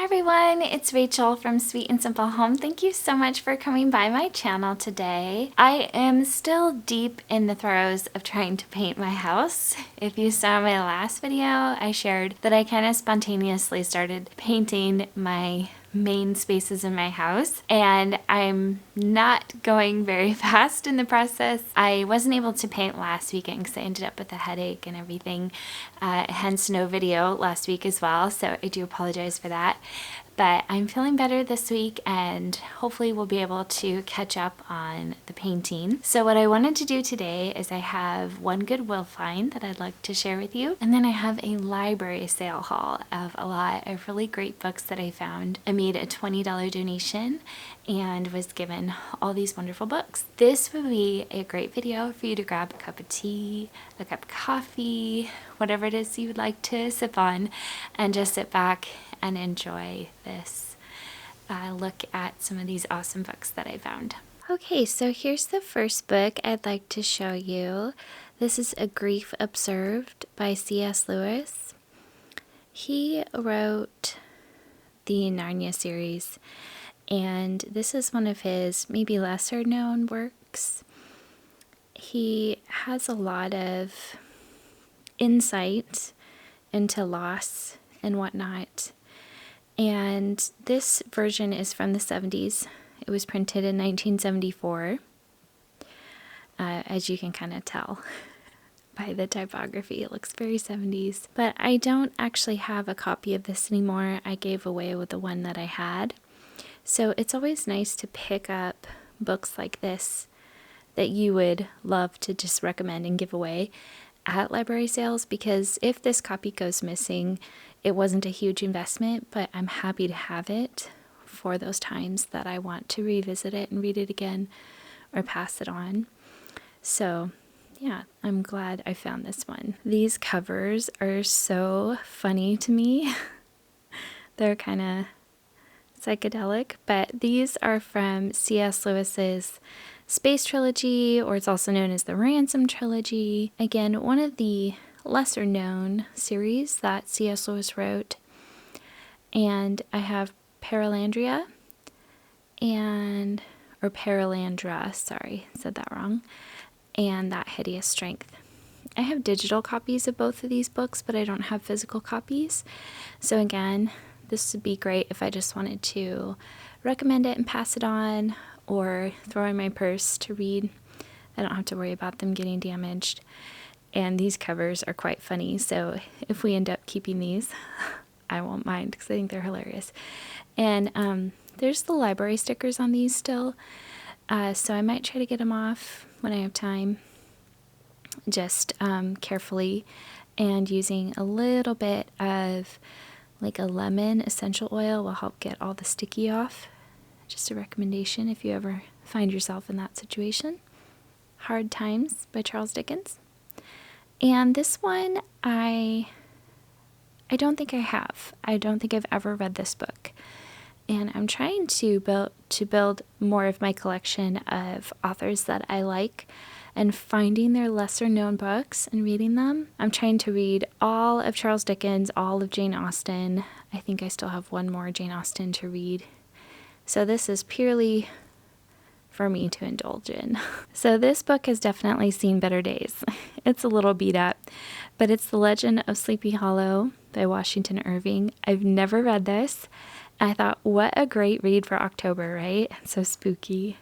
everyone, it's Rachel from Sweet and Simple Home. Thank you so much for coming by my channel today. I am still deep in the throes of trying to paint my house. If you saw my last video, I shared that I kind of spontaneously started painting my main spaces in my house, and I'm not going very fast in the process. I wasn't able to paint last weekend because I ended up with a headache and everything, hence no video last week as well, so I do apologize for that. But I'm feeling better this week and hopefully we'll be able to catch up on the painting. So what I wanted to do today is I have one Goodwill find that I'd like to share with you. And then I have a library sale haul of a lot of really great books that I found. I made a $20 donation and was given all these wonderful books. This would be a great video for you to grab a cup of tea, a cup of coffee, whatever it is you would like to sip on, and just sit back and enjoy this look at some of these awesome books that I found. Okay, so here's the first book I'd like to show you. This is A Grief Observed by C.S. Lewis. He wrote the Narnia series, and this is one of his maybe lesser known works. He has a lot of insight into loss and whatnot. And this version is from the 70s. It was printed in 1974, as you can kind of tell by the typography. It looks very 70s. But I don't actually have a copy of this anymore. I gave away with the one that I had. So it's always nice to pick up books like this that you would love to just recommend and give away at library sales, because if this copy goes missing, it wasn't a huge investment, but I'm happy to have it for those times that I want to revisit it and read it again or pass it on. So yeah, I'm glad I found this one. These covers are so funny to me. They're kind of psychedelic, but these are from C.S. Lewis's Space Trilogy, or it's also known as the Ransom Trilogy. Again, one of the lesser known series that C.S. Lewis wrote. And I have Paralandra or Paralandra, sorry, said that wrong, and That Hideous Strength. I have digital copies of both of these books, but I don't have physical copies. So again, this would be great if I just wanted to recommend it and pass it on, or throw in my purse to read. I don't have to worry about them getting damaged. And these covers are quite funny, so if we end up keeping these, I won't mind because I think they're hilarious. And there's the library stickers on these still, so I might try to get them off when I have time, just carefully, and using a little bit of like a lemon essential oil will help get all the sticky off. Just a recommendation if you ever find yourself in that situation. Hard Times by Charles Dickens. And this one I don't think I have. I don't think I've ever read this book. And I'm trying to build more of my collection of authors that I like and finding their lesser known books and reading them. I'm trying to read all of Charles Dickens, all of Jane Austen. I think I still have one more Jane Austen to read. So this is purely for me to indulge in. So this book has definitely seen better days. It's a little beat up, but it's The Legend of Sleepy Hollow by Washington Irving. I've never read this. I thought, what a great read for October, right? So spooky,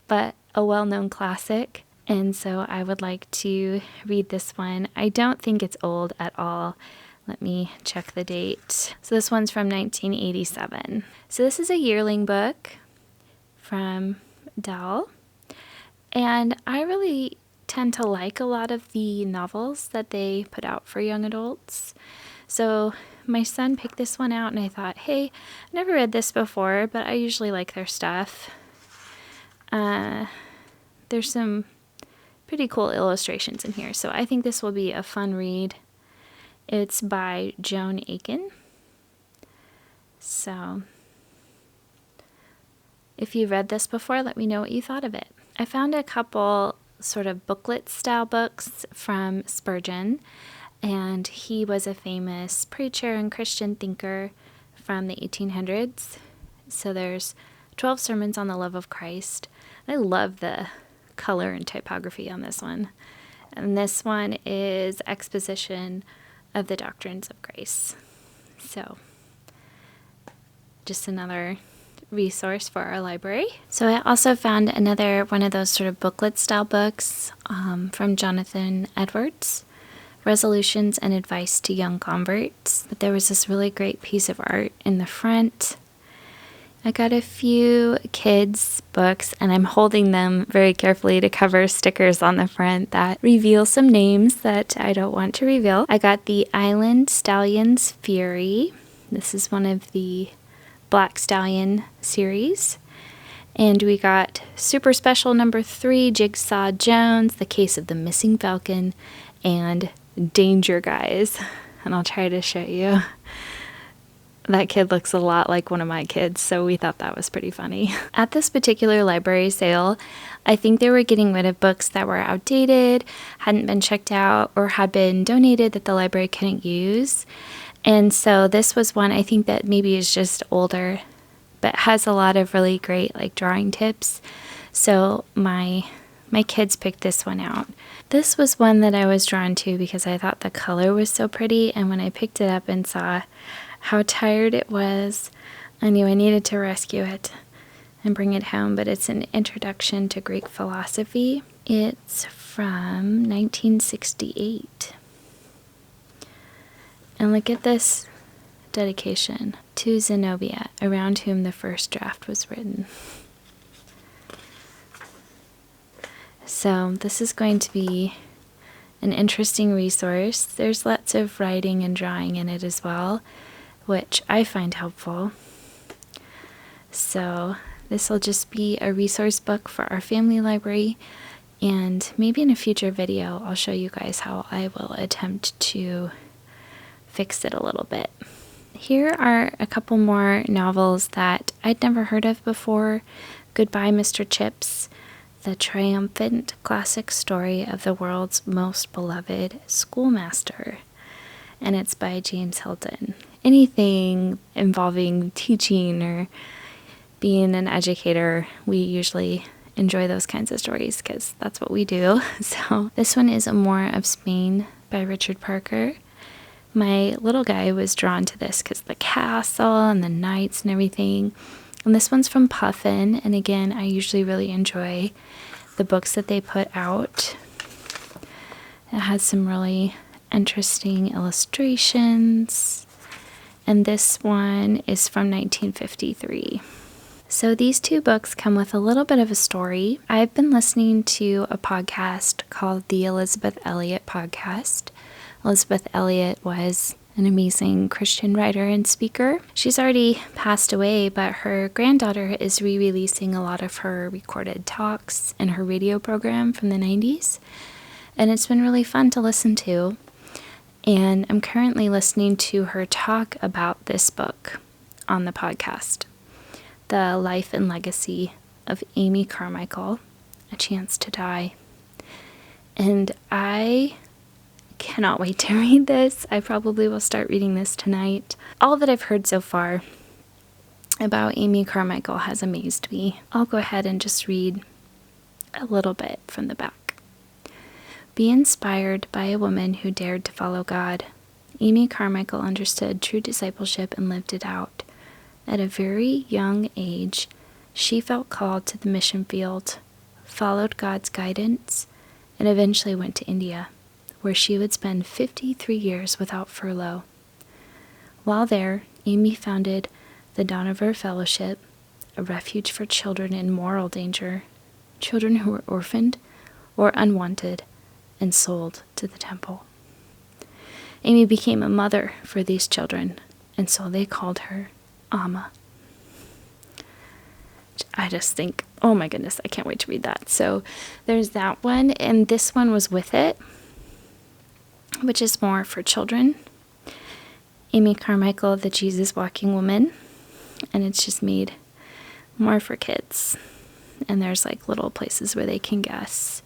but a well-known classic. And so I would like to read this one. I don't think it's old at all. Let me check the date. So this one's from 1987. So this is a yearling book from Dell. And I really tend to like a lot of the novels that they put out for young adults. So my son picked this one out and I thought, hey, I've never read this before, but I usually like their stuff. There's some pretty cool illustrations in here. So I think this will be a fun read. It's by Joan Aiken. So if you've read this before, let me know what you thought of it. I found a couple sort of booklet style books from Spurgeon, and he was a famous preacher and Christian thinker from the 1800s. So there's 12 sermons on the love of Christ. I love the color and typography on this one. And this one is exposition of the doctrines of grace. So just another resource for our library. So I also found another one of those sort of booklet style books from Jonathan Edwards, Resolutions and Advice to Young Converts. But there was this really great piece of art in the front. I got a few kids' books, and I'm holding them very carefully to cover stickers on the front that reveal some names that I don't want to reveal. I got the Island Stallions Fury. This is one of the Black Stallion series. And we got Super Special number 3, Jigsaw Jones, The Case of the Missing Falcon, and Danger Guys. And I'll try to show you. That kid looks a lot like one of my kids, so we thought that was pretty funny. At this particular library sale, I think they were getting rid of books that were outdated, hadn't been checked out, or had been donated that the library couldn't use. And so this was one I think that maybe is just older, but has a lot of really great like drawing tips. So my kids picked this one out. This was one that I was drawn to because I thought the color was so pretty, and when I picked it up and saw how tired it was, I knew I needed to rescue it and bring it home. But it's an introduction to Greek philosophy. It's from 1968. And look at this dedication to Zenobia, around whom the first draft was written. So this is going to be an interesting resource. There's lots of writing and drawing in it as well, which I find helpful. So this will just be a resource book for our family library, and maybe in a future video I'll show you guys how I will attempt to fix it a little bit. Here are a couple more novels that I'd never heard of before. Goodbye, Mr. Chips, the triumphant classic story of the world's most beloved schoolmaster. And it's by James Hilton. Anything involving teaching or being an educator, we usually enjoy those kinds of stories because that's what we do. So this one is More of Spain by Richard Parker. My little guy was drawn to this because the castle and the knights and everything. And this one's from Puffin. And again, I usually really enjoy the books that they put out. It has some really interesting illustrations. And this one is from 1953. So these two books come with a little bit of a story. I've been listening to a podcast called the Elizabeth Elliot Podcast. Elizabeth Elliot was an amazing Christian writer and speaker. She's already passed away, but her granddaughter is re-releasing a lot of her recorded talks in her radio program from the 90s. And it's been really fun to listen to. And I'm currently listening to her talk about this book on the podcast, The Life and Legacy of Amy Carmichael, A Chance to Die. And I cannot wait to read this. I probably will start reading this tonight. All that I've heard so far about Amy Carmichael has amazed me. I'll go ahead and just read a little bit from the back. Be inspired by a woman who dared to follow God. Amy Carmichael understood true discipleship and lived it out. At a very young age, she felt called to the mission field, followed God's guidance, and eventually went to India, where she would spend 53 years without furlough. While there, Amy founded the Donover Fellowship, a refuge for children in moral danger, children who were orphaned or unwanted and sold to the temple. Amy became a mother for these children, and so they called her Amma. I just think, oh my goodness, I can't wait to read that. So there's that one, and this one was with it, which is more for children. Amy Carmichael, the Jesus Walking Woman, and it's just made more for kids. And there's like little places where they can guess,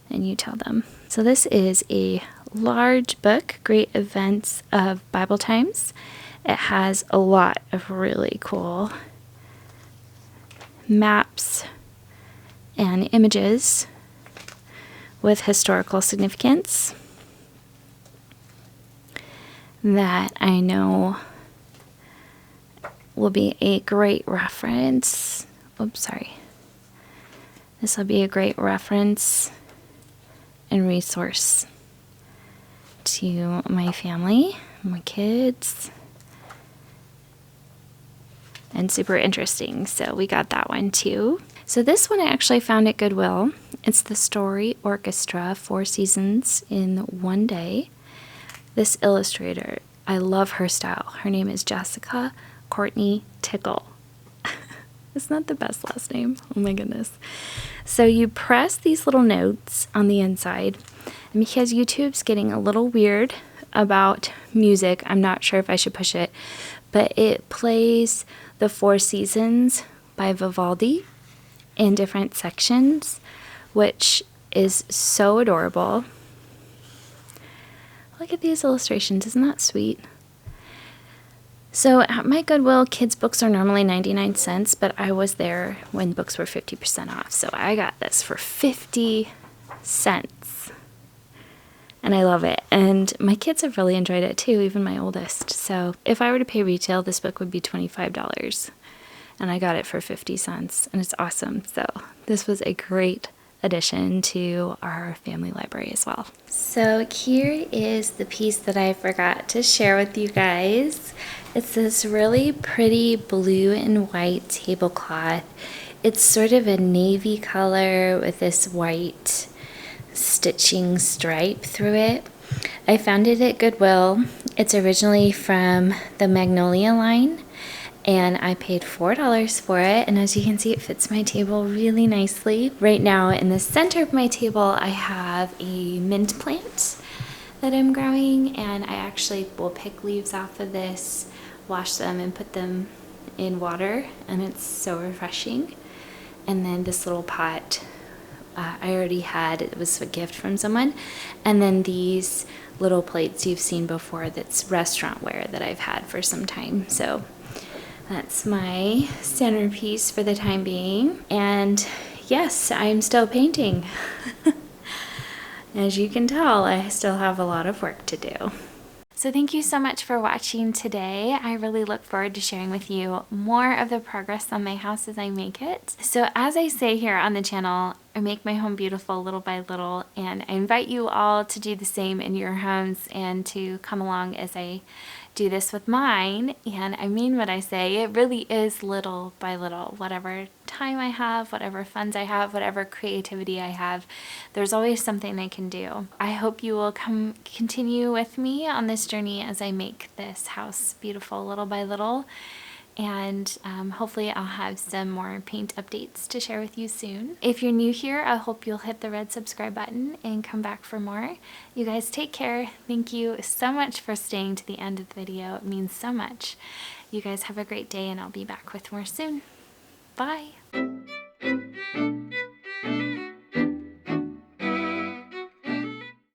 and you tell them. So this is a large book, Great Events of Bible Times, It has a lot of really cool maps and images with historical significance that I know will be a great reference. Oops, sorry. This will be a great reference and resource to my family, my kids, and super interesting. So we got that one too. So this one I actually found at Goodwill. It's the Story Orchestra, 4 seasons in one day. This illustrator, I love her style. Her name is Jessica Courtney Tickle. It's not the best last name. Oh my goodness. So you press these little notes on the inside, and because YouTube's getting a little weird about music, I'm not sure if I should push it, but it plays the 4 Seasons by Vivaldi in different sections, which is so adorable. Look at these illustrations. Isn't that sweet? So at my Goodwill, kids' books are normally 99 cents, but I was there when books were 50% off. So I got this for 50 cents. And I love it. And my kids have really enjoyed it too, even my oldest. So if I were to pay retail, this book would be $25. And I got it for 50 cents. And it's awesome. So this was a great addition to our family library as well. So here is the piece that I forgot to share with you guys. It's this really pretty blue and white tablecloth. It's sort of a navy color with this white stitching stripe through it. I found it at Goodwill. It's originally from the Magnolia line, and I paid $4 for it, and as you can see, it fits my table really nicely. Right now in the center of my table I have a mint plant that I'm growing, and I actually will pick leaves off of this, wash them, and put them in water, and it's so refreshing. And then this little pot I already had, it was a gift from someone, and then these little plates you've seen before, that's restaurant ware that I've had for some time. So that's my centerpiece for the time being. And yes, I'm still painting. As you can tell, I still have a lot of work to do. So thank you so much for watching today. I really look forward to sharing with you more of the progress on my house as I make it. So as I say here on the channel, I make my home beautiful little by little, and I invite you all to do the same in your homes and to come along as I do this with mine. And I mean what I say, it really is little by little. Whatever time I have, whatever funds I have, whatever creativity I have, there's always something I can do. I hope you will continue with me on this journey as I make this house beautiful little by little. And hopefully I'll have some more paint updates to share with you soon. If you're new here, I hope you'll hit the red subscribe button and come back for more. You guys take care. Thank you so much for staying to the end of the video. It means so much. You guys have a great day, and I'll be back with more soon. Bye.